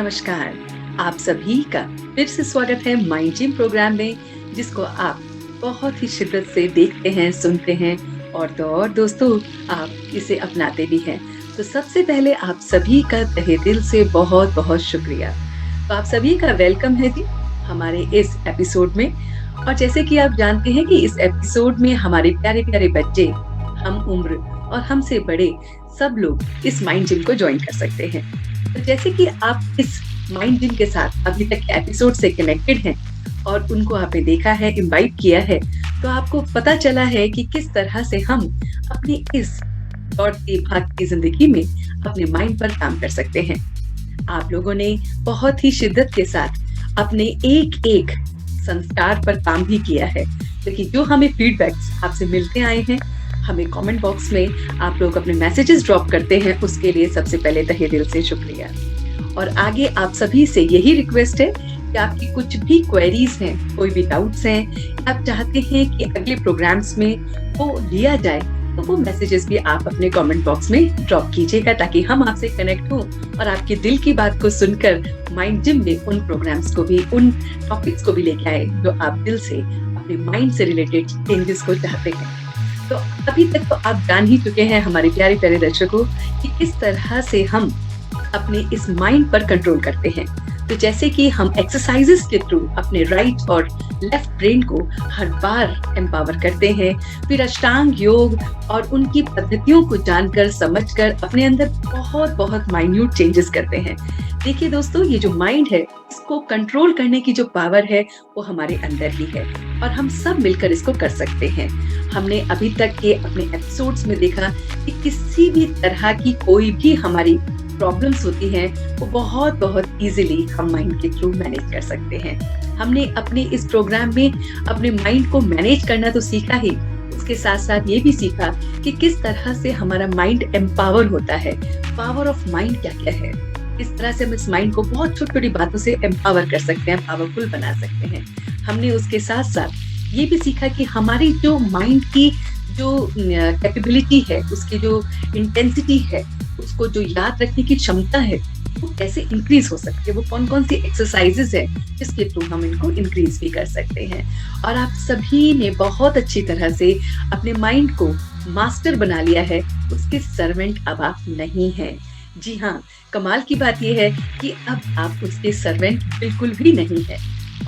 नमस्कार। आप सभी का फिर से स्वागत है माइंड जिम प्रोग्राम में, जिसको आप बहुत ही शिद्दत से देखते हैं, सुनते हैं और तो और दोस्तों आप इसे अपनाते भी हैं। तो सबसे पहले आप सभी का तहे दिल से बहुत-बहुत शुक्रिया। तो आप सभी का वेलकम है जी हमारे इस एपिसोड में। और जैसे कि आप जानते हैं कि इस एपिसोड में हमारे प्यारे-प्यारे बच्चे, हम उम्र और हमसे बड़े सब लोग इस माइंड जिम को जॉइन कर सकते हैं। तो जैसे कि आप इस माइंड जिम के साथ अभी तक के एपिसोड से कनेक्टेड हैं और उनको आपने देखा है, इनवाइट किया है, तो आपको पता चला है कि किस तरह से हम अपनी इस दौड़ती भागती जिंदगी में अपने माइंड पर काम कर सकते हैं। आप लोगों ने बहुत ही शिद्दत के साथ अपने एक-एक संस्कार पर काम भी किया है, क्योंकि जो हमें फीडबैक्स आपसे मिलते आए हैं, हमें कमेंट बॉक्स में आप लोग अपने मैसेजेस ड्रॉप करते हैं, उसके लिए सबसे पहले तहे दिल से शुक्रिया। और आगे आप सभी से यही रिक्वेस्ट है कि आपकी कुछ भी क्वेरीज हैं, कोई भी डाउट्स हैं, आप चाहते हैं कि अगले प्रोग्राम्स में वो लिया जाए, तो वो मैसेजेस भी आप अपने कमेंट बॉक्स में ड्रॉप कीजिएगा, ताकि हम आपसे कनेक्ट हों और आपके दिल की बात को सुनकर माइंड जिम में उन प्रोग्राम्स को भी, उन टॉपिक्स को भी लेके आए जो आप दिल से अपने माइंड से रिलेटेड चेंजेस को चाहते हैं। तो अभी तक तो आप जान ही चुके हैं हमारे प्यारे प्यारे दर्शकों कि किस तरह से हम अपने इस माइंड पर कंट्रोल करते हैं। तो जैसे कि हम एक्सरसाइजेस के थ्रू अपने राइट और लेफ्ट ब्रेन को हर बार एम्पावर करते हैं, फिर अष्टांग योग और उनकी पद्धतियों को जानकर समझकर अपने अंदर बहुत बहुत माइन्यूट चेंजेस करते हैं। देखिए दोस्तों, ये जो माइंड है, इसको कंट्रोल करने की जो पावर है वो हमारे अंदर ही है और हम सब मिलकर इसको कर सकते हैं। हमने अभी तक के अपने एपिसोड्स में देखा कि किसी भी तरह की कोई भी हमारी प्रॉब्लम्स होती हैं, वो बहुत बहुत इजीली हम माइंड के थ्रू मैनेज कर सकते हैं। हमने अपने इस प्रोग्राम में अपने माइंड को मैनेज करना तो सीखा ही, उसके साथ साथ ये भी सीखा कि किस तरह से हमारा माइंड एम्पावर होता है। पावर ऑफ माइंड क्या क्या है, इस तरह से हम इस माइंड को बहुत छोटी छोटी बातों से एम्पावर कर सकते हैं, पावरफुल बना सकते हैं। हमने उसके साथ साथ ये भी सीखा कि हमारी जो माइंड की जो कैपेबिलिटी है, उसकी जो इंटेंसिटी है, उसको जो याद रखने की क्षमता है, वो कैसे इंक्रीज हो सकती है, वो कौन कौन सी एक्सरसाइजेस है जिसके थ्रू हम इनको इंक्रीज भी कर सकते हैं। और आप सभी ने बहुत अच्छी तरह से अपने माइंड को मास्टर बना लिया है, उसके सर्वेंट अब आप नहीं हैं। जी हाँ, कमाल की बात यह है कि अब आप उसके सर्वेंट बिल्कुल भी नहीं है।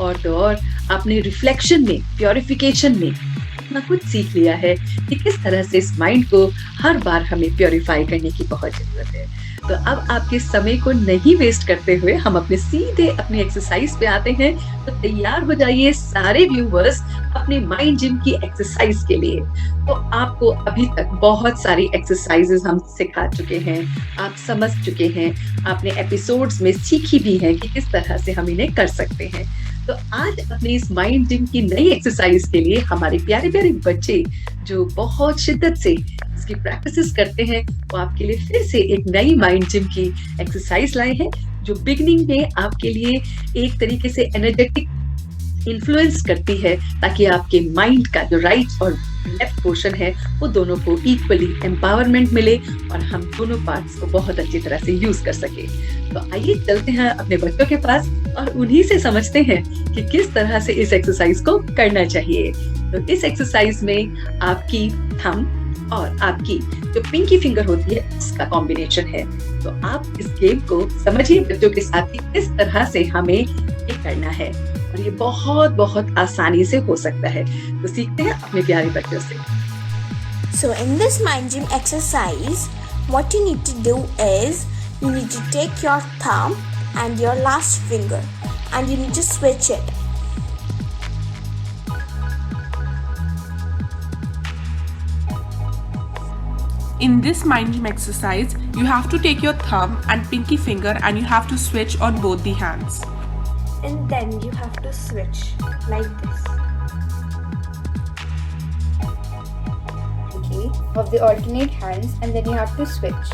और तो और आपने रिफ्लेक्शन में, प्योरिफिकेशन में इतना कुछ सीख लिया है कि किस तरह से इस माइंड को हर बार हमें प्योरीफाई करने की बहुत जरूरत है। तो अब आपके समय को नहीं वेस्ट करते हुए हम अपने सीधे अपनी एक्सरसाइज पे आते हैं। तो तैयार हो जाइए सारे व्यूवर्स अपने माइंड जिम की एक्सरसाइज के लिए। तो आपको अभी तक बहुत सारी एक्सरसाइजेस हम सिखा चुके हैं, आप समझ चुके हैं, आपने एपिसोड्स में सीखी भी है कि किस तरह से हम इन्हें कर सकते हैं। तो आज अपने इस माइंड जिम की नई एक्सरसाइज के लिए हमारे प्यारे प्यारे बच्चे जो बहुत शिद्दत से इसकी प्रैक्टिस करते हैं, वो आपके लिए फिर से एक नई माइंड जिम की एक्सरसाइज लाए हैं, जो बिगनिंग में आपके लिए एक तरीके से एनर्जेटिक इन्फ्लुएंस करती है, ताकि आपके माइंड का जो राइट और लेफ्ट पोर्शन है, वो दोनों को इक्वली एम्पावरमेंट मिले और हम दोनों पार्ट्स को बहुत अच्छी तरह से यूज कर सके। तो आइए चलते हैं अपने बच्चों के पास और उन्हीं से समझते हैं कि किस तरह से इस एक्सरसाइज को करना चाहिए। तो इस एक्सरसाइज में आपकी थंब और आपकी जो पिंकी फिंगर होती है, उसका कॉम्बिनेशन है। तो आप इस गेम को समझिए बच्चों के साथ ही किस तरह से हमें ये करना है, और ये बहुत बहुत आसानी से हो सकता है। तो सीखते हैं अपने प्यारे बच्चों से। So in this mind gym exercise, what you need to do is you need to take your thumb and your last finger and you need to switch it. In this mind gym exercise, you have to take your thumb and pinky finger and you have to switch on both the hands. And then you have to switch like this. Okay, of the alternate hands, and then you have to switch.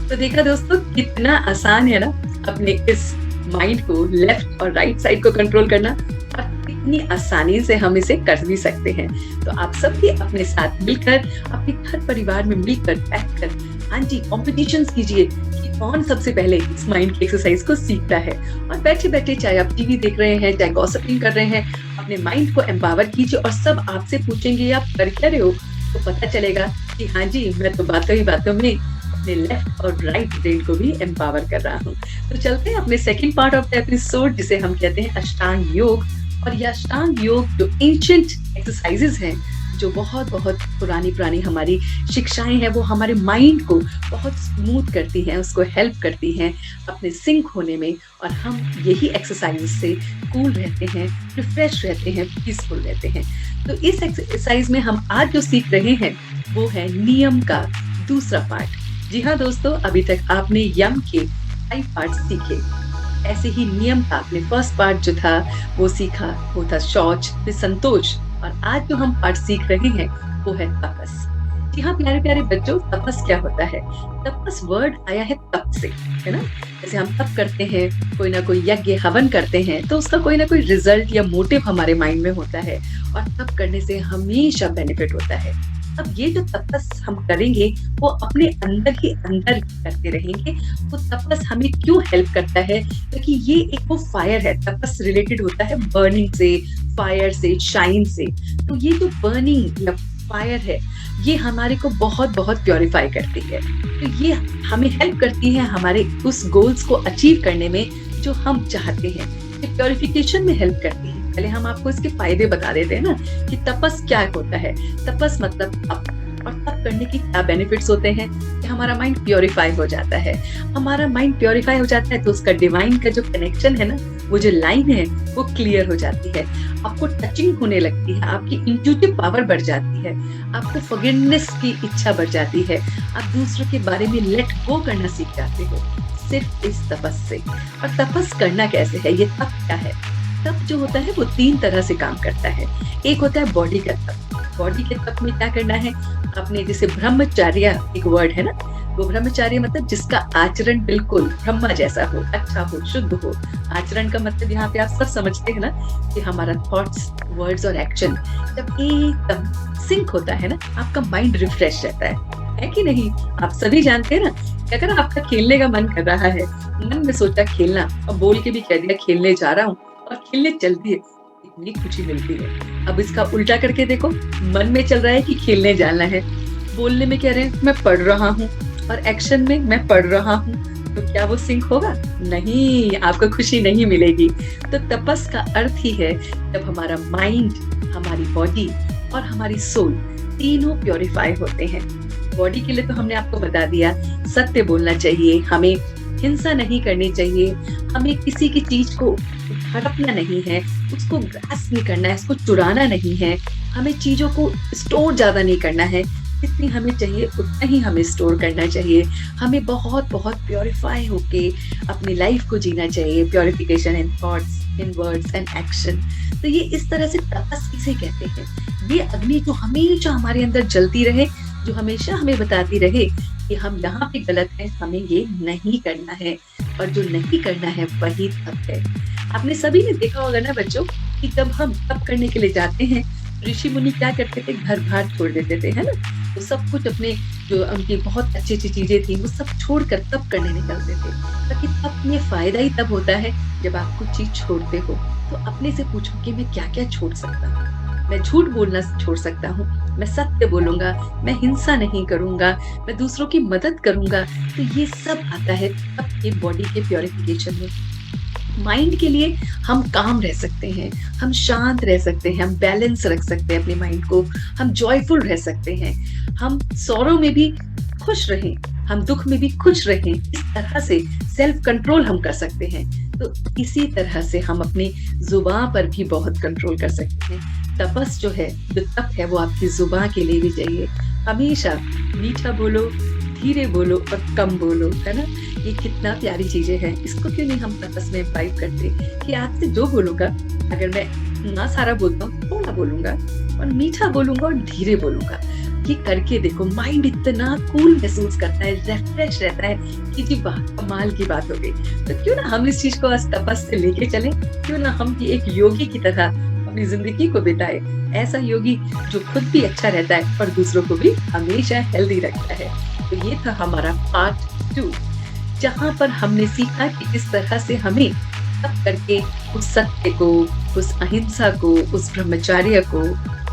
तो देखा दोस्तों, कितना आसान है ना अपने इस mind को लेफ्ट और राइट साइड को कंट्रोल करना। और कितनी आसानी से हम इसे कर भी सकते हैं। तो आप सब भी अपने साथ मिलकर, अपने घर परिवार में मिलकर बैठकर हाँ जी, कॉम्पिटिशन्स कीजिए कि कौन सबसे पहले इस माइंड की एक्सरसाइज को सीखता है। और बैठे-बैठे चाहे आप टीवी देख रहे हैं, चाहे गॉसिपिंग कर रहे हैं, अपने माइंड को एम्पावर कीजिए और सब आपसे पूछेंगे आप कर क्या रहे हो? तो पता चलेगा कि हाँ जी, मैं तो बातों ही बातों में अपने लेफ्ट और राइट ब्रेन को भी एम्पावर कर रहा हूँ। तो चलते हैं अपने second part of the episode, जिसे हम कहते हैं अष्टांग योग। और ये अष्टांग योग जो एंशिएंट एक्सरसाइजेज हैं, जो बहुत पुरानी हमारी शिक्षाएं हैं, वो हमारे माइंड को बहुत स्मूथ करती हैं, उसको हेल्प करती हैं अपने सिंक होने में। और हम यही एक्सरसाइज से कूल रहते हैं, रिफ्रेश रहते हैं, पीसफुल रहते हैं। तो इस एक्सरसाइज में हम आज जो सीख रहे हैं वो है नियम का दूसरा पार्ट। जी हाँ दोस्तों, अभी तक आपने यम के 5 पार्ट सीखे। ऐसे ही नियम का आपने फर्स्ट पार्ट जो था वो सीखा, वो था शौच, फिर संतोष। और आज जो हम पार्ट सीख रहे हैं वो है तपस। जी हाँ प्यारे प्यारे बच्चों, तपस क्या होता है? तपस वर्ड आया है तप से, है ना। जैसे हम तप करते हैं, कोई ना कोई यज्ञ हवन करते हैं, तो उसका कोई ना कोई रिजल्ट या मोटिव हमारे माइंड में होता है और तप करने से हमेशा बेनिफिट होता है। अब ये जो तपस हम करेंगे वो अपने अंदर ही अंदर करते रहेंगे। वो तपस हमें क्यों हेल्प करता है? क्योंकि ये एक वो फायर है, तपस रिलेटेड होता है बर्निंग से, फायर से, शाइन से। तो ये जो बर्निंग या फायर है, ये हमारे को बहुत प्योरीफाई करती है। तो ये हमें हेल्प करती है हमारे उस गोल्स को अचीव करने में जो हम चाहते हैं। ये प्योरिफिकेशन में हेल्प करती है। पहले हम आपको इसके फायदे बता देते हैं ना कि तपस क्या होता है। तपस मतलब तप, और तप करने के क्या बेनिफिट्स होते हैं कि हमारा माइंड प्योरीफाई हो जाता है। हमारा माइंड प्योरीफाई हो जाता है तो उसका डिवाइन का जो कनेक्शन है ना, वो जो लाइन है वो क्लियर हो जाती है। आपको टचिंग होने लगती है, आपकी इंट्यूटिव पावर बढ़ जाती है, आपको फॉरगिवनेस की इच्छा बढ़ जाती है, आप दूसरों के बारे में लेट गो करना सीख जाते हो सिर्फ इस तपस से। और तपस करना कैसे है? ये तप क्या है? तप जो होता है वो 3 तरह से काम करता है। एक होता है बॉडी का तप। बॉडी के तप में क्या करना है? अपने जैसे ब्रह्मचर्य एक वर्ड है ना, वो ब्रह्मचर्य मतलब जिसका आचरण बिल्कुल ब्रह्मा जैसा हो, अच्छा हो, शुद्ध हो। आचरण का मतलब यहाँ पे आप सब समझते हैं ना कि हमारा थॉट्स, वर्ड्स और एक्शन जब एकदम सिंक होता है ना, आपका माइंड रिफ्रेश रहता है कि नहीं? आप सभी जानते हैं ना कि अगर आपका खेलने का मन कर रहा है, मन में सोचा खेलना और बोल के भी कह दिया खेलने जा रहा हूँ और खेलने चल दिए, इतनी खुशी मिलती है। अब इसका उल्टा करके देखो, मन में चल रहा है कि खेलने जाना है, बोलने में कह रहे हैं मैं पढ़ रहा हूँ और एक्शन में मैं पढ़ रहा हूँ, तो क्या वो सिंक होगा? नहीं, आपको खुशी नहीं मिलेगी। तो तपस का अर्थ ही है जब हमारा माइंड, हमारी बॉडी और हमारी सोल तीनों प्योरीफाई होते हैं। बॉडी के लिए तो हमने आपको बता दिया, सत्य बोलना चाहिए, हमें हिंसा नहीं करनी चाहिए, हमें किसी की चीज को हड़पना नहीं है, उसको ग्रास नहीं करना है, उसको चुराना नहीं है, हमें चीजों को स्टोर ज्यादा नहीं करना है, जितनी हमें चाहिए उतना ही हमें स्टोर करना चाहिए। हमें बहुत प्योरीफाई होके अपनी लाइफ को जीना चाहिए। Purification in thoughts, in words and action. तो ये इस तरह से तपस किसे कहते हैं? ये अग्नि जो हमेशा हमारे अंदर जलती रहे, जो हमेशा हमें बताती रहे कि हम यहाँ पे गलत हैं, हमें ये नहीं करना है, और जो नहीं करना है वही तप है। आपने सभी ने देखा होगा ना बच्चों कि जब हम तप करने के लिए जाते हैं, ऋषि मुनि क्या करते थे? घर बार छोड़ देते थे, है ना। तो सब कुछ अपने जो उनकी बहुत अच्छी चीजें थी वो सब छोड़कर तप करने निकलते थे। ताकि तप में फायदा ही तब होता है जब आप कुछ चीज छोड़ते हो। तो अपने से पूछो कि मैं क्या क्या छोड़ सकता हूँ। मैं झूठ बोलना छोड़ सकता हूँ, मैं सत्य बोलूंगा, मैं हिंसा नहीं करूंगा, मैं दूसरों की मदद करूंगा। तो ये सब आता है तप के बॉडी के प्योरिफिकेशन में। माइंड के लिए हम काम रह सकते हैं, हम शांत रह सकते हैं, हम बैलेंस रख सकते हैं अपने माइंड को, हम जॉयफुल रह सकते हैं, हम सौरों में भी खुश रहें, हम दुख में भी खुश रहें। इस तरह से सेल्फ कंट्रोल हम कर सकते हैं। तो इसी तरह से हम अपनी जुबान पर भी बहुत कंट्रोल कर सकते हैं। तपस जो है, जो तप है, वो आपकी जुबान के लिए भी चाहिए। हमेशा मीठा बोलो, धीरे बोलो और कम बोलो, है ना। ये कितना प्यारी चीजें हैं। इसको क्यों नहीं हम तपस में इम्बाइब करते कि आज से जो बोलूंगा, अगर मैं ना सारा बोलता हूँ, थोड़ा बोलूंगा और मीठा बोलूंगा और धीरे बोलूंगा। ये करके देखो, माइंड इतना कूल महसूस करता है, रिफ्रेश रहता है कि जी वाह, कमाल की बात हो गई। तो क्यों ना हम इस चीज को आज तपस से लेके चलें, क्यों ना हम भी एक योगी की तरह अपनी जिंदगी को बिताए। ऐसा योगी जो खुद भी अच्छा रहता है और दूसरों को भी हमेशा हेल्दी रखता है। तो ये था हमारा पार्ट 2, जहाँ पर हमने सीखा कि किस तरह से हमें तप करके उस सत्य को, उस अहिंसा को, उस ब्रह्मचर्य को,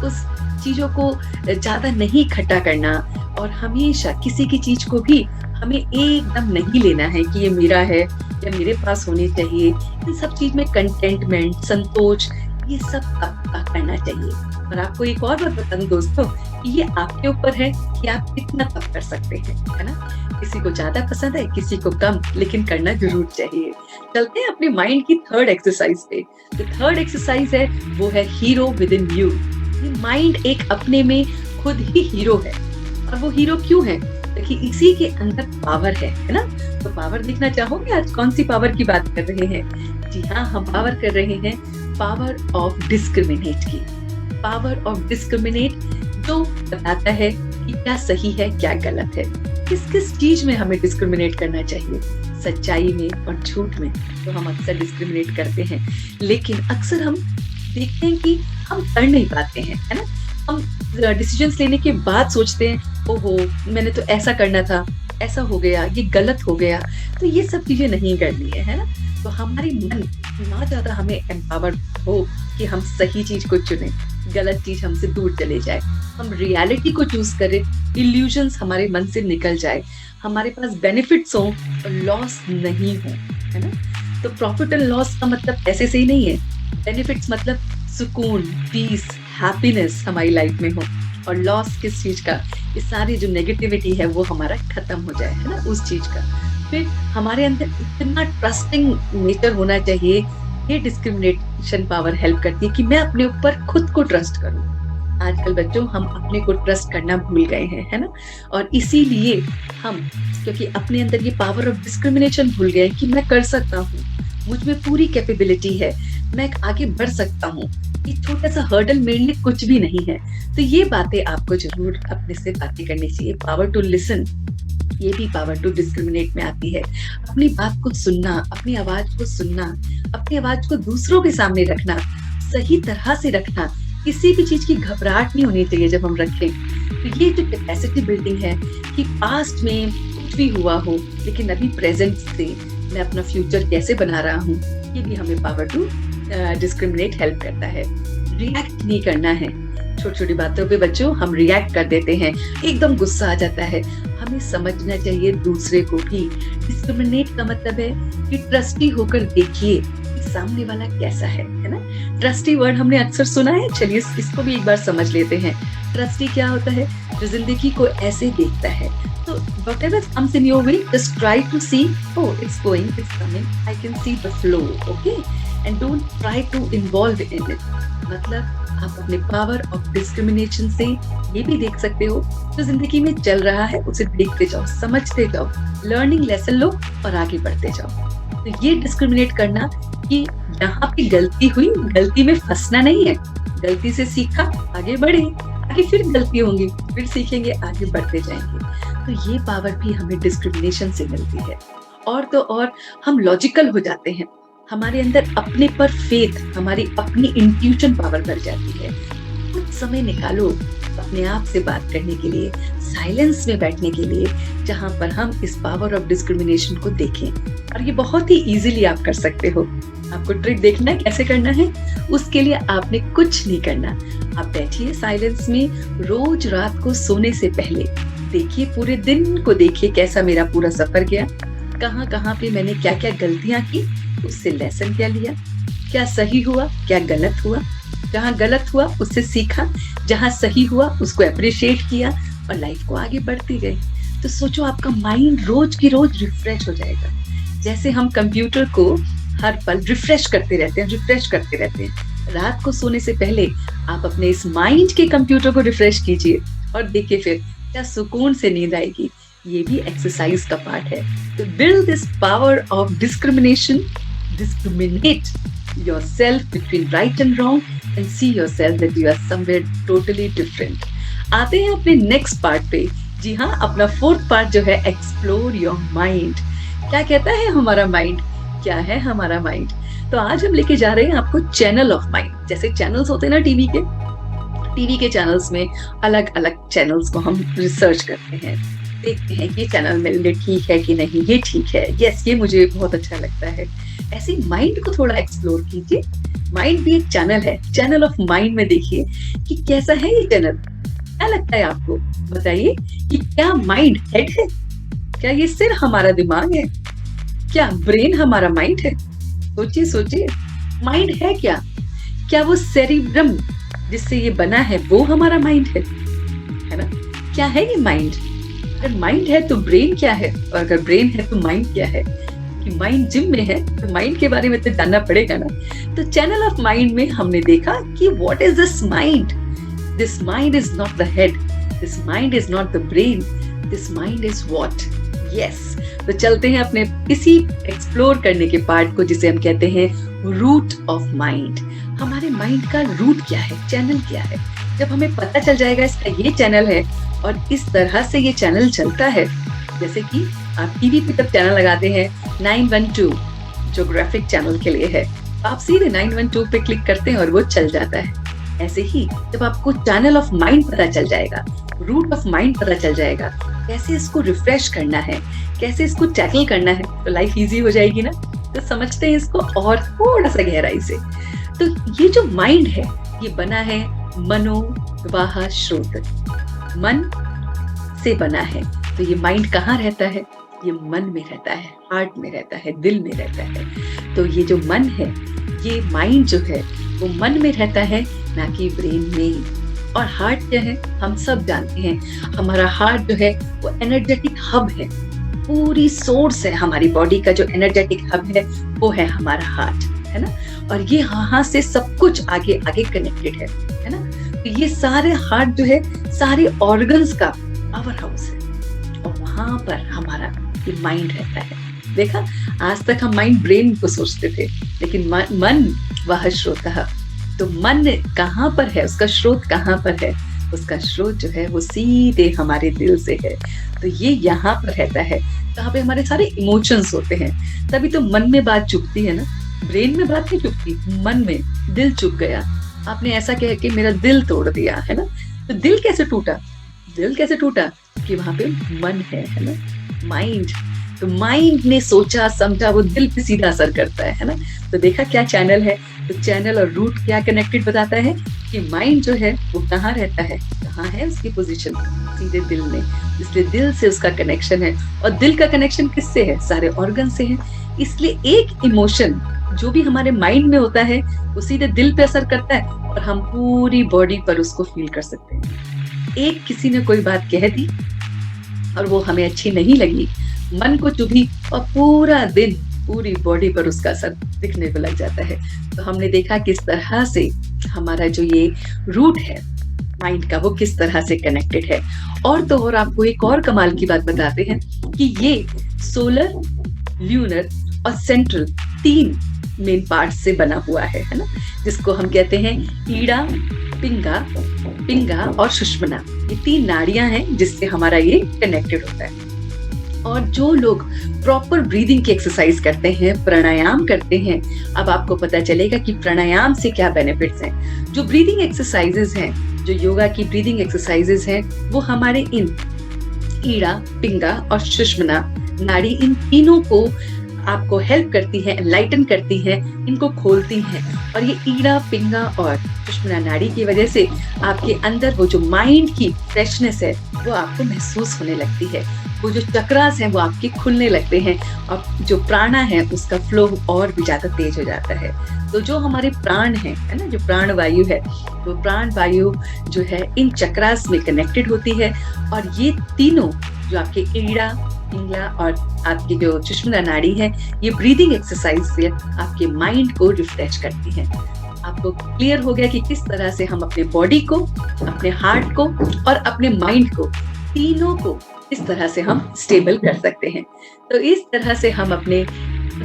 उस चीजों को ज्यादा नहीं इकट्ठा करना, और हमेशा किसी की चीज को भी हमें एकदम नहीं लेना है कि ये मेरा है या मेरे पास होनी चाहिए। इन सब चीज में कंटेंटमेंट, संतोष, ये सब आपका करना चाहिए। और आपको एक और बात बता दूं दोस्तों, कि ये आपके ऊपर है कि आप कितना तप कर सकते हैं, है ना। किसी को ज्यादा पसंद है, किसी को कम, लेकिन करना जरूर चाहिए। चलते हैं अपने माइंड की थर्ड एक्सरसाइज पे। जो थर्ड एक्सरसाइज है वो है हीरो विद इन यू। ये माइंड एक अपने में खुद ही हीरो है। और वो हीरो क्यों है? देखिए, इसी के अंदर पावर है ना। तो पावर देखना चाहोगे? आज कौन सी पावर की बात कर रहे हैं? जी हाँ, हम पावर कर रहे हैं पावर ऑफ डिस्क्रिमिनेट की। पावर ऑफ डिस्क्रिमिनेट जो बताता है कि क्या सही है, क्या गलत है, किस किस चीज में हमें डिस्क्रिमिनेट करना चाहिए। सच्चाई में और झूठ में तो हम अक्सर डिस्क्रिमिनेट करते हैं, लेकिन अक्सर हम देखते हैं कि हम कर नहीं पाते हैं, है ना। हम डिसीजंस लेने के बाद सोचते हैं, ओहो मैंने तो ऐसा करना था, ऐसा हो गया, ये गलत हो गया। तो ये सब चीजें नहीं करनी है ना। तो हमारी मन ना ज्यादा हमें एम्पावर्ड हो कि हम सही चीज को चुने, गलत चीज हमसे दूर चले जाए, हम रियलिटी को चूज करें, इल्यूजन्स हमारे मन से निकल जाए, हमारे पास बेनिफिट्स हो और लॉस नहीं हो, है ना। तो प्रॉफिट एंड लॉस का मतलब ऐसे से ही नहीं है। बेनिफिट्स मतलब सुकून, पीस, हैप्पीनेस हमारी लाइफ में हो, और लॉस किस चीज का? ये सारी जो नेगेटिविटी है वो हमारा खत्म हो जाए, है ना, उस चीज का। फिर हमारे अंदर इतना ट्रस्टिंग नेचर होना चाहिए। ये डिस्क्रिमिनेशन पावर हेल्प करती है कि मैं अपने ऊपर खुद को ट्रस्ट करूं। आजकल बच्चों हम अपने को ट्रस्ट करना भूल गए हैं, है ना। और इसीलिए हम, क्योंकि अपने अंदर ये पावर ऑफ डिस्क्रिमिनेशन भूल गए कि मैं कर सकता हूँ, मुझ में पूरी कैपेबिलिटी है, मैं आगे बढ़ सकता हूँ, ये छोटा सा हर्डल मेरे लिए कुछ भी नहीं है। तो ये बातें आपको जरूर अपने से बातें करनी चाहिए। पावर टू लिसन, ये भी पावर टू डिस्क्रिमिनेट में आती है। अपनी बात को सुनना, अपनी आवाज को सुनना, अपनी आवाज को दूसरों के सामने रखना, सही तरह से रखना, किसी भी चीज की घबराहट नहीं होनी चाहिए जब हम रखें। तो ये जो कैपेसिटी बिल्डिंग है कि पास्ट में कुछ भी हुआ हो, लेकिन अभी प्रेजेंट से मैं अपना फ्यूचर कैसे बना रहा हूँ, ये भी हमें पावर टू डिस्क्रिमिनेट हेल्प करता है। रिएक्ट नहीं करना है। छोटी छोटी बातों पे बच्चों हम रिएक्ट कर देते हैं, एकदम गुस्सा आ जाता है। हमें समझना चाहिए दूसरे को भी। डिस्क्रिमिनेट का मतलब है कि ट्रस्टी होकर देखिए कि सामने वाला कैसा है ना। ट्रस्टी वर्ड हमने अक्सर सुना है, चलिए इसको भी एक बार समझ लेते हैं। ट्रस्टी क्या होता है? जो जिंदगी को ऐसे देखता है। तो whatever comes in your way, just try to see, oh, it's going, it's coming, I can see the flow, okay? And don't try to involve in it. मतलब आप अपने पावर ऑफ डिस्क्रिमिनेशन से ये भी देख सकते हो, जो जिंदगी में चल रहा है उसे देखते जाओ, समझते जाओ, लर्निंग लेसन लो और आगे बढ़ते जाओ। तो ये डिस्क्रिमिनेट करना कि यहाँ पे गलती हुई, गलती में फंसना नहीं है। गलती से सीखा, आगे बढ़े, आगे फिर गलती होंगी, फिर सीखेंगे, आगे बढ़ते जाएंगे। तो ये पावर भी हमें डिस्क्रिमिनेशन से मिलती है। और तो और हम लॉजिकल हो जाते हैं, हमारे अंदर अपने पर फेथ, हमारी अपनी इंट्यूशन पावर बढ़ जाती है। कुछ समय निकालो अपने आप से बात करने के लिए, साइलेंस में बैठने के लिए, जहां पर हम इस पावर ऑफ डिस्क्रिमिनेशन को देखें। और ये बहुत ही इजीली आप कर सकते हो। आपको ट्रिक देखना है कैसे करना है, उसके लिए आपने कुछ नहीं करना। आप बैठिए साइलेंस में, रोज रात को सोने से पहले देखिए, पूरे दिन को देखिए कैसा मेरा पूरा सफर गया, कहाँ कहाँ पे मैंने क्या क्या गलतियां की, उससे लेसन क्या लिया, क्या सही हुआ, क्या गलत हुआ, जहाँ गलत हुआ उससे सीखा, जहाँ सही हुआ उसको अप्रिशिएट किया और लाइफ को आगे बढ़ती गई। तो सोचो आपका माइंड रोज की रोज रिफ्रेश हो जाएगा। जैसे हम कंप्यूटर को हर पल रिफ्रेश करते रहते हैं, रात को सोने से पहले आप अपने इस माइंड के कंप्यूटर को रिफ्रेश कीजिए और देखिए फिर क्या सुकून से नींद आएगी। ये भी एक्सरसाइज का पार्ट है। तो build this power of discrimination, discriminate yourself between right and wrong and see yourself that you are somewhere totally different. आते हैं अपने नेक्स्ट पार्ट पे। जी हाँ, अपना फोर्थ पार्ट जो है एक्सप्लोर योर माइंड। क्या कहता है हमारा माइंड, क्या है हमारा माइंड? तो आज हम लेके जा रहे हैं आपको चैनल ऑफ माइंड। जैसे चैनल्स होते हैं ना टीवी के चैनल्स में अलग अलग चैनल्स को हम रिसर्च करते हैं, देखते हैं ये चैनल मेरे लिए ठीक है कि नहीं, ये ठीक है, यस ये मुझे बहुत अच्छा लगता है। ऐसे माइंड को थोड़ा एक्सप्लोर कीजिए। माइंड भी एक चैनल है, चैनल ऑफ माइंड में देखिए कि कैसा है ये चैनल। क्या लगता है आपको, बताइए कि क्या माइंड हेड है, क्या ये सिर्फ हमारा दिमाग है, क्या ब्रेन हमारा माइंड है? सोचिए सोचिए, माइंड है क्या? क्या वो सेरिब्रम जिससे ये बना है वो हमारा माइंड है ना? क्या है ये माइंड? अगर माइंड है तो ब्रेन क्या है, और अगर ब्रेन है तो माइंड क्या है? कि माइंड जिम में है तो माइंड के बारे में तो जानना पड़ेगा ना। तो चैनल ऑफ माइंड में हमने देखा कि what is this mind? This mind is not the head, this mind is not the brain, this mind is what? Yes. तो चलते हैं अपने इसी एक्सप्लोर करने के पार्ट को, जिसे हम कहते हैं रूट ऑफ माइंड। हमारे माइंड का रूट क्या है, चैनल क्या है? जब हमें पता चल जाएगा इसका ये चैनल है और इस तरह से ये चैनल चलता है, जैसे कि आप टीवी पे जब चैनल लगाते हैं 912 ज्योग्राफिक चैनल के लिए है, आप सीधे 912 पे क्लिक करते हैं और वो चल जाता है। ऐसे ही जब आपको चैनल ऑफ माइंड पता चल जाएगा, रूट ऑफ माइंड पता चल जाएगा, कैसे इसको रिफ्रेश करना है, कैसे इसको टैकल करना है, तो लाइफ इजी हो जाएगी ना। तो समझते हैं इसको और थोड़ा सा गहराई से। तो ये जो माइंड है ये बना है मनो वाह श्रोत, मन से बना है। तो ये माइंड कहाँ रहता है? ये मन में रहता है, हार्ट में रहता है, दिल में रहता है। तो ये जो मन है, ये माइंड जो है वो मन में रहता है, ना कि ब्रेन में। और हार्ट क्या है हम सब जानते हैं, हमारा हार्ट जो है वो एनर्जेटिक हब है, पूरी सोर्स है हमारी बॉडी का। जो एनर्जेटिक हब है वो है हमारा हार्ट, है ना। और ये यहाँ से सब कुछ आगे आगे कनेक्टेड है ना। तो ये सारे हार्ट जो है सारे ऑर्गन्स का पावर हाउस है, और वहां पर हमारा ये माइंड रहता है। देखा, आज तक हम माइंड ब्रेन को सोचते थे, लेकिन मन वह स्रोत है। तो मन कहाँ पर है, उसका स्रोत कहाँ पर है? उसका स्रोत जो है वो सीधे हमारे दिल से है। तो ये यहाँ पर रहता है, जहाँ पे हमारे सारे इमोशंस होते हैं। तभी तो मन में बात चुभती है ना, ब्रेन में बात नहीं चुभती, मन में दिल चुभ गया। आपने ऐसा कह के मेरा दिल तोड़ दिया, है ना। तो दिल कैसे टूटा? दिल कैसे टूटा? कि वहां पे मन है ना, माइंड। तो माइंड ने सोचा समझा, वो दिल पे सीधा असर करता है ना। तो देखा क्या चैनल है। तो चैनल और रूट क्या कनेक्टेड बताता है कि माइंड जो है वो कहाँ रहता है, कहाँ है उसकी पोजीशन, सीधे दिल में। इसलिए दिल से उसका कनेक्शन है, और दिल का कनेक्शन किससे है? सारे ऑर्गन से है। इसलिए एक इमोशन जो भी हमारे माइंड में होता है वो सीधे दिल पे असर करता है, और हम पूरी बॉडी पर उसको फील कर सकते हैं। एक किसी ने कोई बात कह दी और वो हमें अच्छी नहीं लगी, मन को चुभी, और पूरा दिन पूरी बॉडी पर उसका असर दिखने को लग जाता है। तो हमने देखा किस तरह से हमारा जो ये रूट है माइंड का, वो किस तरह से कनेक्टेड है। और तो और आपको एक और कमाल की बात बताते हैं कि ये सोलर, ल्यूनर और सेंट्रल 3 मेन पार्ट से बना हुआ है ना, जिसको हम कहते हैं ईड़ा, पिंगा और सुषुम्ना। ये 3 नाड़ियां हैं जिससे हमारा ये कनेक्टेड होता है। और जो लोग प्रॉपर ब्रीदिंग की एक्सरसाइज करते हैं, प्राणायाम करते हैं, अब आपको पता चलेगा कि प्राणायाम से क्या बेनिफिट्स हैं। जो ब्रीदिंग एक्सरसाइजेज हैं, जो योगा की ब्रीदिंग एक्सरसाइजेज हैं, वो हमारे इन ईड़ा, पिंगा और सुषुम्ना नाड़ी, इन तीनों को आपको हेल्प करती है, एनलाइटन करती है, इनको खोलती हैं। और ये ईड़ा, पिंगा और सुषुम्ना नाड़ी की वजह से आपके अंदर वो जो माइंड की फ्रेशनेस है वो आपको महसूस होने लगती है। वो जो चक्रास हैं वो आपके खुलने लगते हैं, और जो प्राणा है उसका फ्लो और भी ज्यादा तेज हो जाता है। तो जो हमारे प्राण है ना, जो प्राण वायु है, तो प्राण वायु जो है इन चक्रास में कनेक्टेड होती है। और ये तीनों जो आपके ईड़ा, पिंगला और आपकी जो सुषुम्ना नाड़ी है, ये ब्रीदिंग एक्सरसाइज से आपके माइंड को रिफ्रेश करती है। आपको क्लियर हो गया कि किस तरह से हम अपने बॉडी को, अपने हार्ट को और अपने माइंड को, तीनों को इस तरह से हम स्टेबल कर सकते हैं। तो इस तरह से हम अपने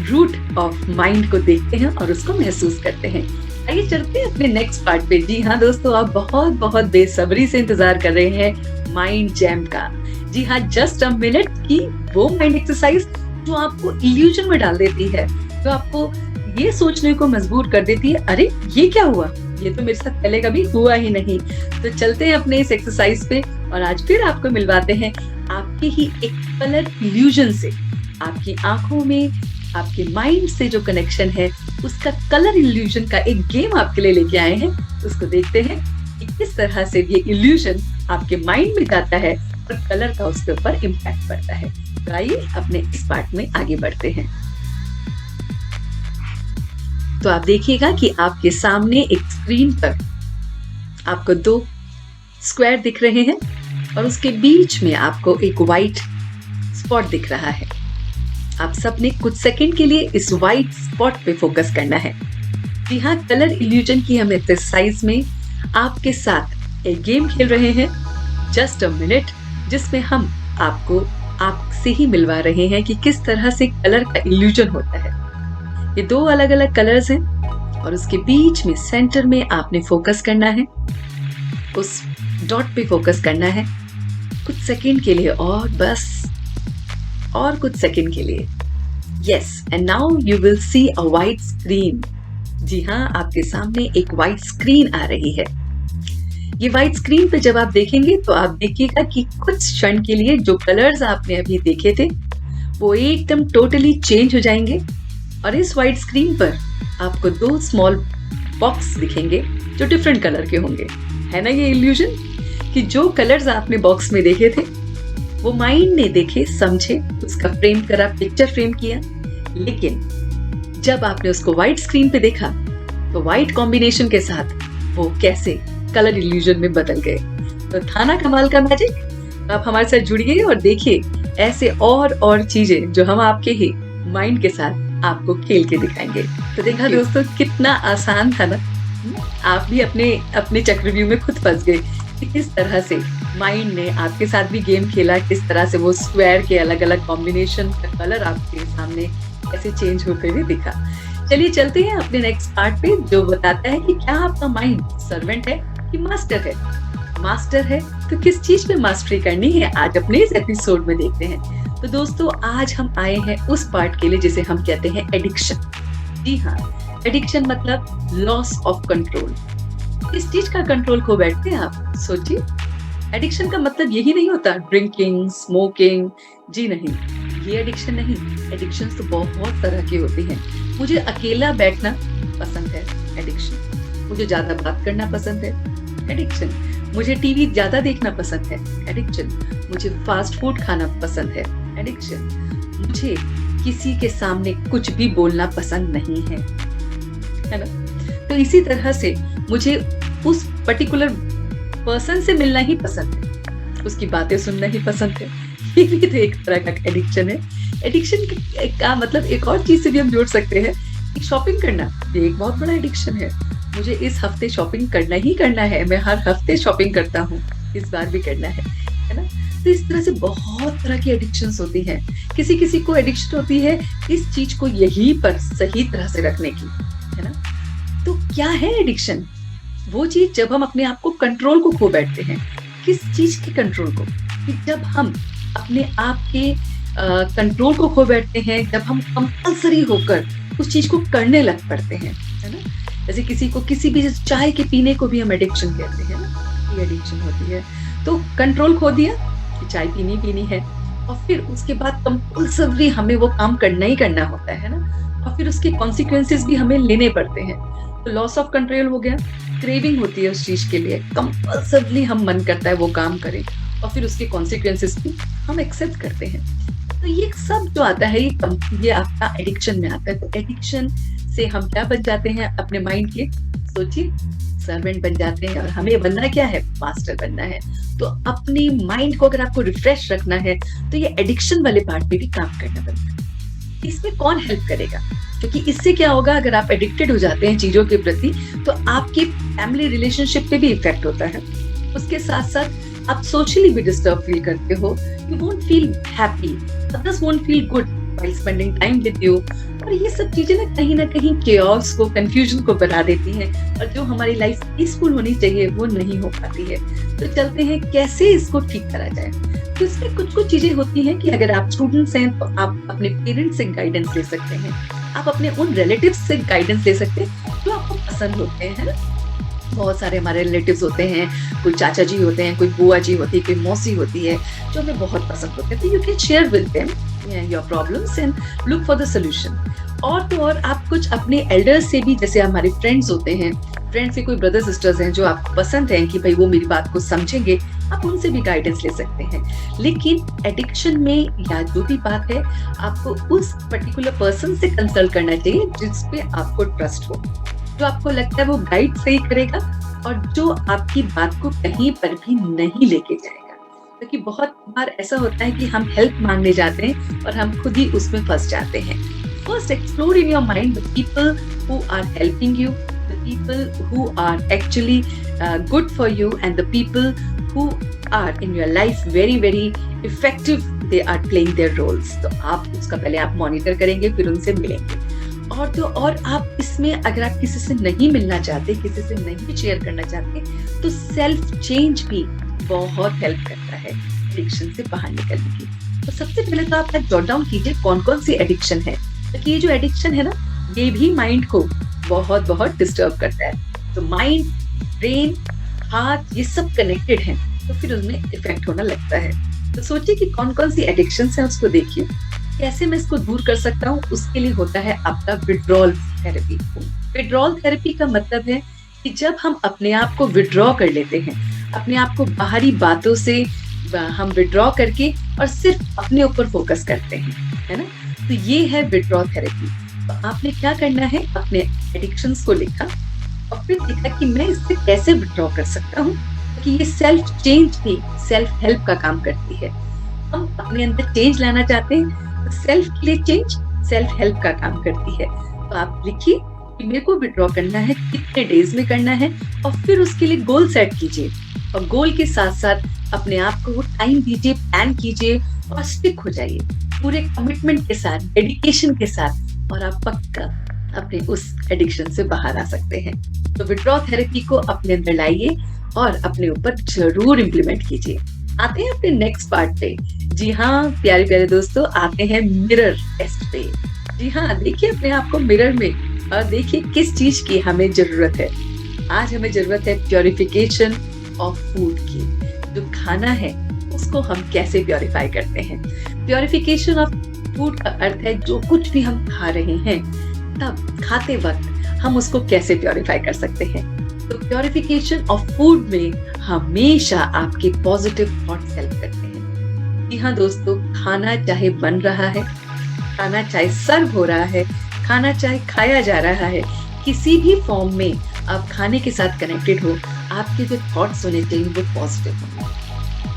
रूट ऑफ माइंड को देखते हैं और उसको महसूस करते हैं। आइए चलते हैं अपने नेक्स्ट पार्ट पे। जी हाँ दोस्तों, आप बहुत बहुत बेसब्री से इंतजार कर रहे हैं माइंड जैम का। जी हाँ, जस्ट अ मिनट की वो माइंड एक्सरसाइज जो आपको इल्यूजन में डाल देती है, जो आपको ये सोचने को मजबूर कर देती है, अरे ये क्या हुआ, ये तो मेरे साथ पहले कभी हुआ ही नहीं। तो चलते हैं अपने इस एक्सरसाइज पे और आज फिर आपको मिलवाते हैं आपके ही एक कलर इल्यूजन से। आपकी आंखों में, आपके माइंड से जो कनेक्शन है, उसका कलर इल्यूजन का एक गेम आपके लिए लेके आए हैं। उसको देखते हैं कि किस तरह से ये इल्यूजन आपके माइंड में जाता है और कलर का उसके ऊपर इम्पैक्ट पड़ता है। तो आइए अपने इस पार्ट में आगे बढ़ते हैं। तो आप देखिएगा कि आपके सामने एक स्क्रीन पर आपको 2 स्क्वायर दिख रहे हैं और उसके बीच में आपको एक व्हाइट स्पॉट दिख रहा है। आप सबने कुछ सेकंड के लिए इस व्हाइट स्पॉट पे फोकस करना है। जी हाँ, कलर इल्यूजन की हम एक्सरसाइज में आपके साथ एक गेम खेल रहे हैं, जस्ट अ मिनट, जिसमें हम आपको आपसे ही मिलवा रहे हैं कि किस तरह से कलर का इल्यूजन होता है। ये 2 अलग अलग कलर्स हैं और उसके बीच में सेंटर में आपने फोकस करना है, उस डॉट पे फोकस करना है कुछ सेकंड के लिए और बस, और कुछ सेकंड के लिए। Yes, and now you will see a white screen. जी हाँ, आपके सामने एक व्हाइट स्क्रीन आ रही है। ये व्हाइट स्क्रीन पे जब आप देखेंगे तो आप देखिएगा कि कुछ क्षण के लिए जो कलर्स आपने अभी देखे थे वो एकदम टोटली चेंज हो जाएंगे और इस व्हाइट स्क्रीन पर आपको 2 स्मॉल बॉक्स दिखेंगे जो डिफरेंट कलर के होंगे। है ना ये इल्यूजन कि जो कलर्स आपने बॉक्स में देखे थे वो माइंड ने देखे, समझे, उसका फ्रेम करा, पिक्चर फ्रेम किया, लेकिन जब आपने उसको व्हाइट स्क्रीन पे देखा तो व्हाइट कॉम्बिनेशन के साथ वो कैसे कलर इल्यूजन में बदल गए। तो था ना कमाल का मैजिक। आप हमारे साथ जुड़िए और देखिए ऐसे और चीजें जो हम आपके ही माइंड के साथ आपको खेल के दिखाएंगे। तो देखा दोस्तों, कितना आसान था ना। आप भी अपने चक्रव्यूह में खुद फंस गए कि किस तरह से माइंड ने आपके साथ भी गेम खेला, किस तरह से वो स्क्वायर के अलग अलग कॉम्बिनेशन का कलर आपके सामने कैसे चेंज होते हुए दिखा। चलिए चलते हैं अपने नेक्स्ट पार्ट पे, जो बताता है कि क्या आपका माइंड सर्वेंट है कि मास्टर है। मास्टर है तो किस चीज पे मास्टरी करनी है, आज अपने इस एपिसोड में देखते हैं। तो दोस्तों, आज हम आए हैं उस पार्ट के लिए जिसे हम कहते हैं एडिक्शन। जी हाँ, एडिक्शन मतलब लॉस ऑफ कंट्रोल। किस चीज का कंट्रोल खो बैठते हैं आप, सोचिए। एडिक्शन का मतलब यही नहीं होता ड्रिंकिंग, स्मोकिंग। जी नहीं, ये एडिक्शन नहीं। एडिक्शन तो बहुत तरह की होती हैं। मुझे अकेला बैठना पसंद है, एडिक्शन। मुझे ज्यादा बात करना पसंद है, एडिक्शन। मुझे टीवी ज्यादा देखना पसंद है, एडिक्शन। मुझे फास्ट फूड खाना पसंद है, एडिक्शन। मुझे किसी के सामने कुछ भी बोलना पसंद नहीं है ना। तो इसी तरह से मुझे उस पर्टिकुलर पर्सन से मिलना ही पसंद है, उसकी बातें सुनना ही पसंद है। ये भी तो एक तरह का एडिक्शन है। एडिक्शन का मतलब एक और चीज से भी हम जोड़ सकते हैं, शॉपिंग करना। ये एक बहुत बड़ा एडिक्शन है। मुझे इस हफ्ते शॉपिंग करना ही करना है, मैं हर हफ्ते शॉपिंग करता हूँ, इस बार भी करना है ना। तो इस तरह से बहुत तरह की एडिक्शंस होती हैं। किसी किसी को एडिक्शन होती है इस चीज को यहीं पर सही तरह से रखने की, है ना। तो क्या है एडिक्शन? वो चीज जब हम अपने आप को कंट्रोल को खो बैठते हैं। किस चीज के कंट्रोल को? कि जब हम अपने आप के कंट्रोल को खो बैठते हैं, जब हम कंपल्सरी होकर उस चीज को करने लग पड़ते हैं, है ना। जैसे किसी को किसी भी चाय के पीने को भी हम एडिक्शन कहते हैं ना, ये एडिक्शन होती है। तो कंट्रोल खो दिया कि चाय पीनी है और फिर उसके बाद कंपल्सरी हमें वो काम करना ही करना होता है ना, और फिर उसके कॉन्सिक्वेंसेस भी हमें लेने पड़ते हैं। तो लॉस ऑफ कंट्रोल हो गया। क्रेविंग होती है उस चीज के लिए, कंपल्सरली हम मन करता है वो काम करें और फिर उसके कॉन्सिक्वेंसेस भी हम एक्सेप्ट करते हैं। तो ये सब जो आता है ये आपका एडिक्शन में आता है। तो एडिक्शन से हम क्या बन जाते हैं अपने माइंड के? सोचिए, सर्वेंट बन जाते हैं। और हमें बनना क्या है? मास्टर बनना है। तो अपनी माइंड को अगर आपको रिफ्रेश रखना है तो ये एडिक्शन वाले पार्ट पे भी काम करना बनता है। इसमें कौन हेल्प करेगा? क्योंकि इससे क्या होगा, अगर आप एडिक्टेड हो जाते हैं चीजों के प्रति तो आपकी फैमिली रिलेशनशिप पे भी इफेक्ट होता है। उसके साथ साथ आप सोशली भी डिस्टर्ब फील करते हो। You won't feel happy, others won't feel good while spending time with you। और ये सब चीजें ना कहीं chaos को, confusion को बढ़ा देती हैं और जो हमारी लाइफ पीसफुल होनी चाहिए वो नहीं हो पाती है। तो चलते हैं कैसे इसको ठीक करा जाए। तो इसमें कुछ चीजें होती हैं कि अगर आप स्टूडेंट्स हैं तो आप अपने पेरेंट्स से गाइडेंस ले सकते हैं, आप अपने उन रिलेटिव्स से गाइडेंस ले सकते हैं जो आपको पसंद होते हैं, है ना। बहुत सारे हमारे रिलेटिव्स होते हैं, कोई चाचा जी होते हैं, कोई बुआ जी होती है, कोई मौसी होती है, जो हमें बहुत पसंद होते हैं। तो you can share with them your problems and look for the solution. और तो और आप कुछ अपने एल्डर्स से भी, जैसे हमारे फ्रेंड्स होते हैं, फ्रेंड्स के कोई ब्रदर सिस्टर्स हैं जो आपको पसंद हैं कि भाई वो मेरी बात को समझेंगे, आप उनसे भी गाइडेंस ले सकते हैं। लेकिन एडिक्शन में या जो भी बात है, आपको उस पर्टिकुलर पर्सन से कंसल्ट करना चाहिए जिसपे आपको ट्रस्ट हो, जो आपको लगता है वो गाइड सही करेगा और जो आपकी बात को कहीं पर भी नहीं लेके जाएगा। क्योंकि बहुत बार ऐसा होता है कि हम हेल्प मांगने जाते हैं और हम खुद ही उसमें फंस जाते हैं। First, explore in your mind the people who are helping you, the people who are actually good for you, and the people who are in your life very, very effective. They are playing their roles. तो आप उसका पहले आप monitor करेंगे, फिर उनसे मिलेंगे। और तो और आप इसमें अगर आप किसी से नहीं मिलना चाहते, किसी से नहीं शेयर करना चाहते, तो सेल्फ चेंज भी बहुत हेल्प करता है एडिक्शन से बाहर निकलने की। तो सबसे पहले तो आप जॉट डाउन कीजिए कौन कौन सी एडिक्शन है, क्योंकि ये जो एडिक्शन है ना, ये भी माइंड को बहुत बहुत डिस्टर्ब करता है। तो माइंड, ब्रेन, हार्ट, ये सब कनेक्टेड हैं, तो फिर उसमें इफेक्ट होना लगता है। तो सोचिए कि कौन कौन सी एडिक्शन है, उसको देखिए कैसे मैं इसको दूर कर सकता हूँ। उसके लिए होता है आपका विड्रॉल थेरेपी। विड्रॉल थेरेपी का मतलब है कि जब हम अपने आप को विड्रॉ कर लेते हैं, अपने आप को बाहरी बातों से हम विड्रॉ करके और सिर्फ अपने ऊपर फोकस करते हैं, है ना। तो ये है विड्रॉ थेरेपी। तो आपने क्या करना है, अपने एडिक्शंस को लिखा और फिर देखा कि मैं इससे कैसे विड्रॉ कर सकता हूँ, क्योंकि ये सेल्फ चेंज भी सेल्फ हेल्प का काम करती है। हम अपने अंदर चेंज लाना चाहते हैं, तो सेल्फ के लिए चेंज सेल्फ हेल्प का काम करती है। तो आप लिखिए कि मेरे को विड्रॉ करना है, कितने डेज में करना है, और फिर उसके लिए गोल सेट कीजिए और गोल के साथ साथ अपने आप को टाइम दीजिए, प्लान कीजिए और स्टिक हो जाइए पूरे कमिटमेंट के साथ, डेडिकेशन के साथ, और आप पक्का अपने उस एडिक्शन से बाहर आ सकते हैं। तो विड्रॉ थेरेपी को अपने अंदर लाइए और अपने ऊपर जरूर इम्प्लीमेंट कीजिए। आते हैं अपने नेक्स्ट पार्ट पे। जी हाँ प्यारे प्यारे दोस्तों, आते हैं मिरर टेस्ट पे। जी हाँ, देखिए अपने आप को मिरर में और देखिए किस चीज की हमें जरूरत है। आज हमें जरूरत है प्योरिफिकेशन ऑफ फूड की। जो खाना है उसको हम कैसे प्योरीफाई करते हैं। प्योरिफिकेशन ऑफ फूड का अर्थ है जो कुछ भी हम खा रहे हैं, तब खाते वक्त हम उसको कैसे प्योरीफाई कर सकते हैं। तो प्योरिफिकेशन ऑफ फूड में हमेशा आपके पॉजिटिव थॉट्स हेल्प करते हैं। जी हाँ दोस्तों, खाना चाहे बन रहा है, खाना चाहे सर्व हो रहा है, खाना चाहे खाया जा रहा है, किसी भी फॉर्म में आप खाने के साथ कनेक्टेड हो, आपके जो थॉट्स होने चाहिए वो पॉजिटिव होंगे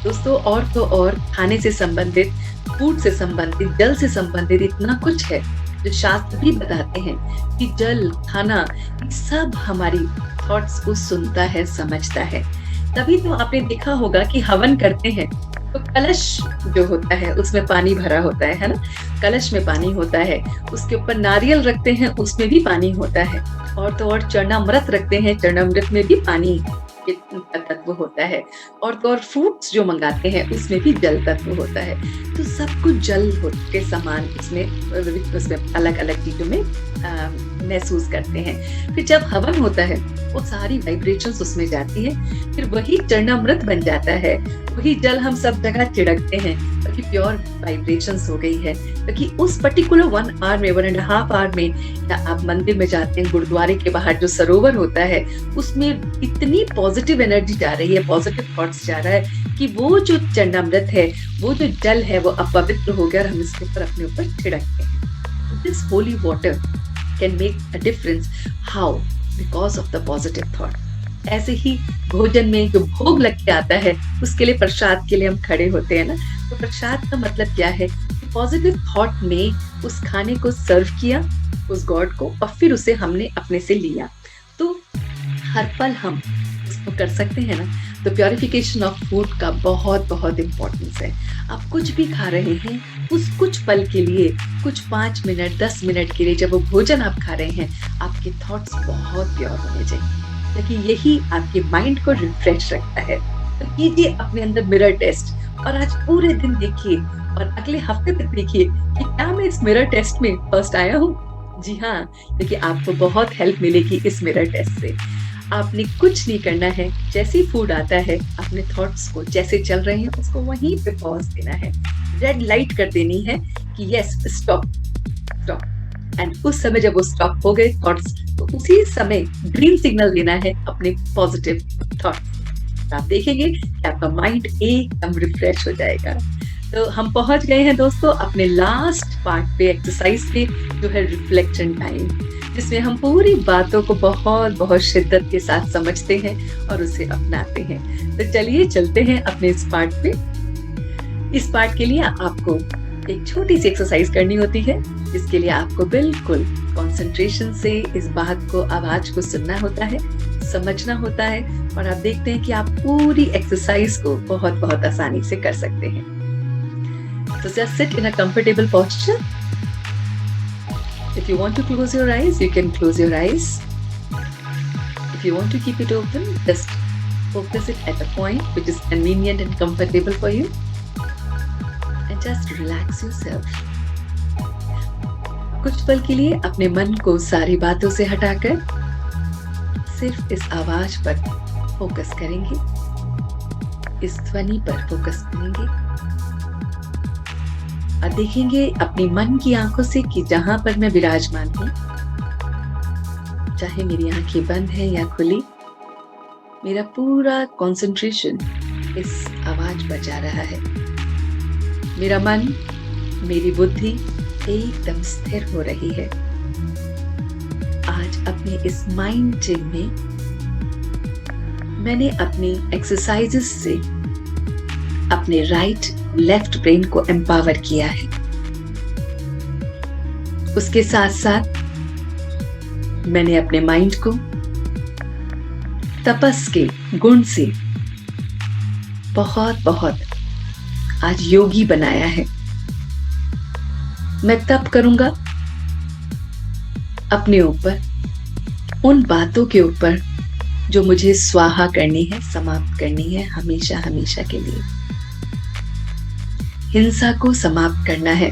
दोस्तों। और तो और खाने से संबंधित, फूड से संबंधित, जल से संबंधित इतना कुछ है जो शास्त्र भी बताते हैं कि जल, खाना, सब हमारी थॉट्स को सुनता है, समझता है। तभी तो आपने देखा होगा कि हवन करते हैं तो कलश जो होता है उसमें पानी भरा होता है ना, कलश में पानी होता है, उसके ऊपर नारियल रखते हैं उसमें भी पानी होता है, और तो और चरणामृत रखते हैं, चरणामृत में भी पानी तत्व होता है, और तो और फ्रूट्स जो मंगाते हैं उसमें भी जल तत्व होता है। तो सब कुछ जल के समान उसमें अलग अलग चीजों में महसूस करते हैं। फिर जब हवन होता है वो सारी वाइब्रेशंस उसमें जाती है, फिर वही चरणामृत बन जाता है, वही जल हम सब जगह छिड़कते हैं क्योंकि प्योर वाइब्रेशंस हो गई है। क्योंकि उस पर्टिकुलर 1 आवर में, 1.5 आवर में, या आप मंदिर में जाते हैं, गुरुद्वारे के बाहर जो सरोवर होता है उसमें इतनी पॉजिटिव एनर्जी जा रही है, पॉजिटिव थॉट्स जा रहा है कि वो जो चरणामृत है, वो जो जल है वो अपवित्र हो गया और हम इसके ऊपर अपने ऊपर छिड़कते हैं। This holy water can make a difference. How? Because of the positive thought. ऐसे ही भोजन में जो भोग लग के आता है उसके लिए, प्रसाद के लिए हम खड़े होते हैं ना, तो प्रसाद का मतलब क्या है, पॉजिटिव थॉट में उस खाने को सर्व किया उस गॉड को, और फिर उसे हमने अपने से लिया। तो हर पल हम इसको कर सकते हैं ना। तो प्योरिफिकेशन ऑफ फूड का बहुत बहुत इम्पोर्टेंस है। आप कुछ भी खा रहे हैं, उस कुछ पल के लिए, कुछ 5 मिनट 10 मिनट के लिए जब वो भोजन आप खा रहे हैं, आपके थॉट्स बहुत प्योर होने चाहिए, क्योंकि यही आपके माइंड को रिफ्रेश रखता है। तो कीजिए अपने अंदर मिरर टेस्ट, और आज पूरे दिन देखिए और अगले हफ्ते तक देखिए कि क्या मैं इस मिरर टेस्ट में फर्स्ट आया हूँ। जी हाँ, देखिए आपको बहुत हेल्प मिलेगी इस मिरर टेस्ट से। आपने कुछ नहीं करना है, जैसे ही फूड आता है अपने थॉट्स को जैसे चल रहे हैं उसको वहीं पे पॉज देना है, रेड लाइट कर देनी है कि यस स्टॉप स्टॉप, एंड उस समय जब वो स्टॉप हो गए थॉट्स तो उसी समय ग्रीन सिग्नल देना है अपने पॉजिटिव थॉट्स। आप देखेंगे कि आपका माइंड एकदम रिफ्रेश हो जाएगा। तो हम पहुंच गए हैं दोस्तों अपने लास्ट पार्ट पे, एक्सरसाइज पे, जो है रिफ्लेक्शन टाइम, जिसमें हम पूरी बातों को बहुत बहुत शिद्दत के साथ समझते हैं और उसे अपनाते हैं। तो चलिए चलते हैं अपने इस पार्ट पे। इस पार्ट के लिए आपको एक छोटी सी एक्सरसाइज करनी होती है, जिसके लिए आपको बिल्कुल कंसंट्रेशन से इस बात को, आवाज को सुनना होता है, समझना होता है, और आप देखते हैं कि आप पूरी एक्सरसाइज को बहुत बहुत आसानी से कर सकते हैं। So just sit in a comfortable posture. If you want to close your eyes, you can close your eyes. If you want to keep it open, just focus it at a point which is convenient and comfortable for you. And just relax yourself. कुछ पल के लिए अपने मन को सारी बातों से हटाकर सिर्फ इस आवाज पर फोकस करेंगे, इस ध्वनि पर फोकस करेंगे और देखेंगे अपनी मन की आंखों से कि जहां पर मैं विराजमान हूं, चाहे मेरी आंखें बंद है या खुली, मेरा पूरा कंसंट्रेशन इस आवाज पर जा रहा है। मेरा मन, मेरी बुद्धि एकदम स्थिर हो रही है। आज अपने इस माइंड जिम में मैंने अपनी एक्सरसाइजेस से अपने राइट लेफ्ट ब्रेन को एम्पावर किया है। उसके साथ साथ मैंने अपने माइंड को तपस के गुण से बहुत बहुत आज योगी बनाया है। मैं तप करूंगा अपने ऊपर, उन बातों के ऊपर जो मुझे स्वाहा करनी है, समाप्त करनी है हमेशा हमेशा के लिए। हिंसा को समाप्त करना है,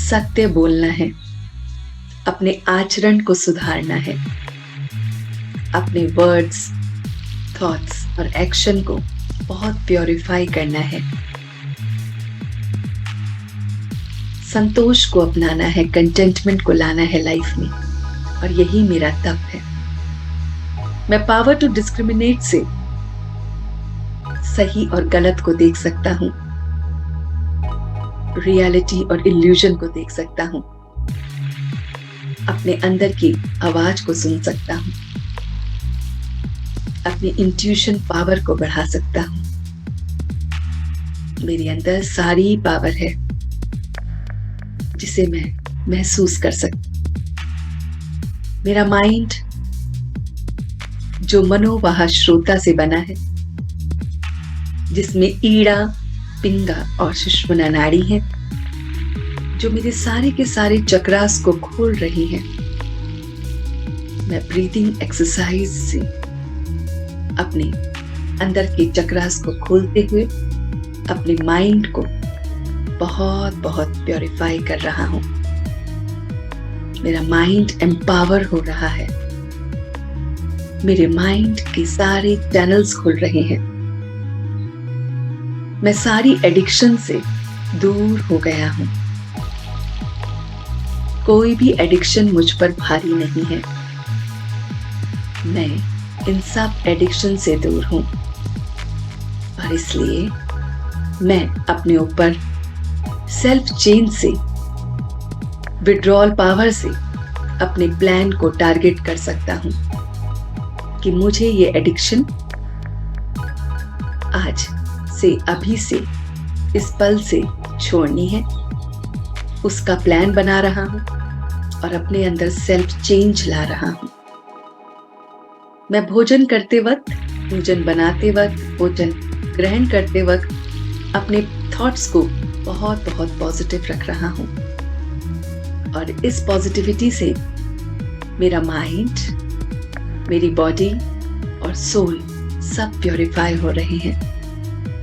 सत्य बोलना है, अपने आचरण को सुधारना है, अपने वर्ड्स, थॉट्स और एक्शन को बहुत प्योरीफाई करना है, संतोष को अपनाना है, कंटेंटमेंट को लाना है लाइफ में, और यही मेरा तप है। मैं पावर टू डिस्क्रिमिनेट से सही और गलत को देख सकता हूं, रियलिटी और इल्यूजन को देख सकता हूं, अपने अंदर की आवाज को सुन सकता हूं, अपनी इंट्यूशन पावर को बढ़ा सकता हूं। मेरे अंदर सारी पावर है जिसे मैं महसूस कर सकती। मेरा माइंड जो मनोवाह श्रोता से बना है, जिसमें ईड़ा, पिंगा और सुषुम्ना नाड़ी है, जो मेरे सारे के सारे चक्रास को खोल रही है। मैं ब्रीदिंग एक्सरसाइज से अपने अंदर के चक्रास को खोलते हुए अपने माइंड को बहुत बहुत प्योरीफाई कर रहा हूं। मेरा माइंड एम्पावर हो रहा है, मेरे माइंड के सारे चैनल्स खुल रहे हैं। मैं सारी एडिक्शन से दूर हो गया हूं। कोई भी एडिक्शन मुझ पर भारी नहीं है। मैं इन सब एडिक्शन से दूर हूं और इसलिए मैं अपने ऊपर सेल्फ चेंज से, विड्रॉल पावर से अपने प्लान को टारगेट कर सकता हूं कि मुझे ये एडिक्शन आज से, अभी से, इस पल से छोड़नी है। उसका प्लान बना रहा हूं और अपने अंदर सेल्फ चेंज ला रहा हूं। मैं भोजन करते वक्त, भोजन बनाते वक्त, भोजन ग्रहण करते वक्त अपने थॉट्स को बहुत बहुत पॉजिटिव रख रहा हूं और इस पॉजिटिविटी से मेरा माइंड, मेरी बॉडी और सोल सब प्योरीफाई हो रहे हैं।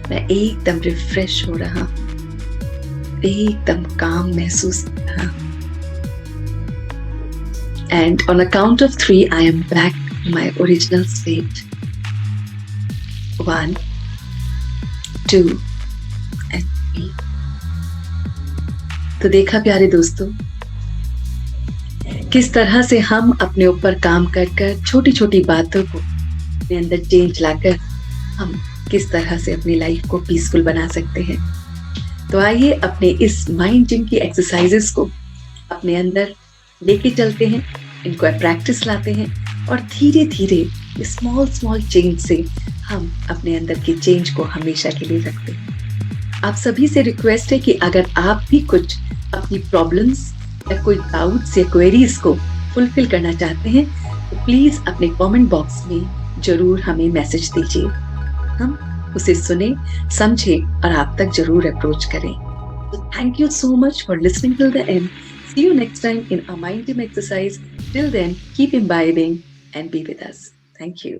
मैं एकदम रिफ्रेश हो रहा हूं, एकदम काम महसूस कर रहा हूं। And on a count of 3, I am back to my original state. 1, 2 and 3. तो देखा प्यारे दोस्तों, किस तरह से हम अपने ऊपर काम कर छोटी छोटी बातों को अपने अंदर चेंज लाकर हम किस तरह से अपनी लाइफ को पीसफुल बना सकते हैं। तो आइए अपने इस माइंड जिम की एक्सरसाइजेस को अपने अंदर लेके चलते हैं, इनको प्रैक्टिस लाते हैं और धीरे धीरे स्मॉल चेंज से हम अपने अंदर की चेंज को हमेशा के लिए रखते हैं। आप सभी से रिक्वेस्ट है कि अगर आप भी कुछ अपनी प्रॉब्लम्स या कोई डाउट्स या क्वेरीज को फुलफिल करना चाहते हैं तो प्लीज अपने कमेंट बॉक्स में जरूर हमें मैसेज दीजिए। हम उसे सुने, समझे और आप तक जरूर अप्रोच करें। So thank you so much for listening till the end. See you next time in a mind gym exercise. Till then, keep imbibing and be with us. Thank you.